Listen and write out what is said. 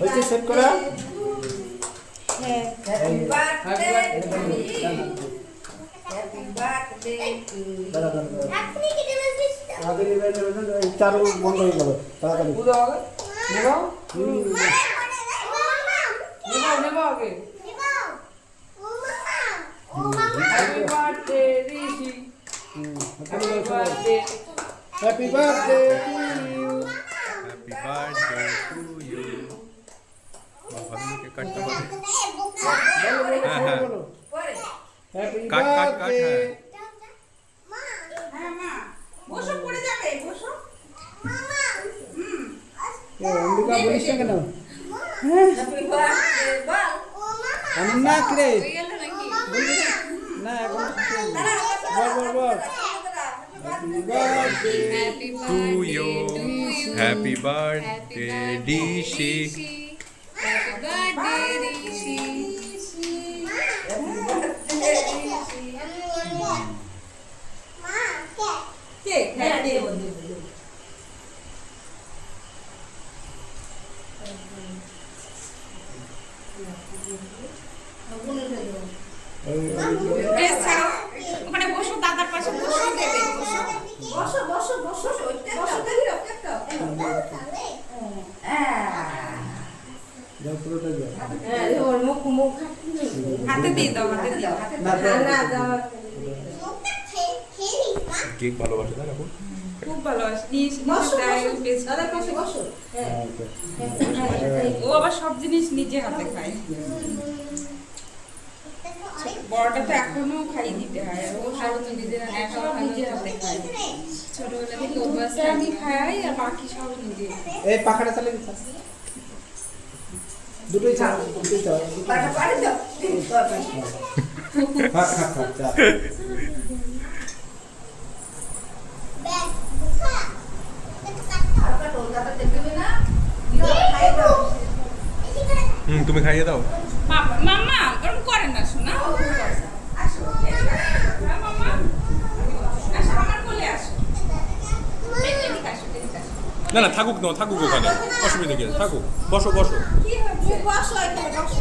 হয়েছে সেট করা? চারু বন্ধ হয়ে গেল তাড়াতাড়ি। Happy birthday to you. Happy birthday to you. বাবা কে কাটতে পারে। বলো হ্যাপি কাট কাট কাট বার্থডে। হ্যাঁ বসো পড়ে যাবে বসো অম্বিকা বলিস না কেন? হ্যাপি বার্থডে বল আমি না করে হয়ে গেল নাকি না এখন বল বল বল happy birthday to you. Happy birthday Dishi. Happy birthday Rishi কে হ্যাঁ দে বন্ধু বেশ ছাড়ো ওখানে বসো দাদার পাশে বসো দেবে বসো বসো বসো বসো বসো দেখি একটা যাও পুরোটা যাও। ওর মুখ মুখ হাতে দিয়ে দাও হাতে দিয়ে না না দাও কেক ভালোবাসে না এখন? খুব ভালোবাসি নিস দাদার পাশে বসো ও আবার সব জিনিস নিজে হাতে খায় বড়টা তো এখনো খাইয়ে দিতে হয় আর ও সব তো নিজের নিজে হাতে খায় ছোটবেলা থেকে অভ্যাস আমি খাই আর বাকি সব নিজে এই পাখাটা চালিয়ে দিতে দুটোই ছাড় দুটোই ছাড় পারে দাও খা খা খা চা তুমি খাইয়ে দাও। মাম্মা ওরকম করে না শোনা আসো মাম্মা আসো আমার কোলে আসো এদিকে আসো এদিকে আসো না না থাকুক না থাকুক ওখানে অসুবিধা কি আছে থাকুক বসো বসো কি হচ্ছে বসো এখানে বসো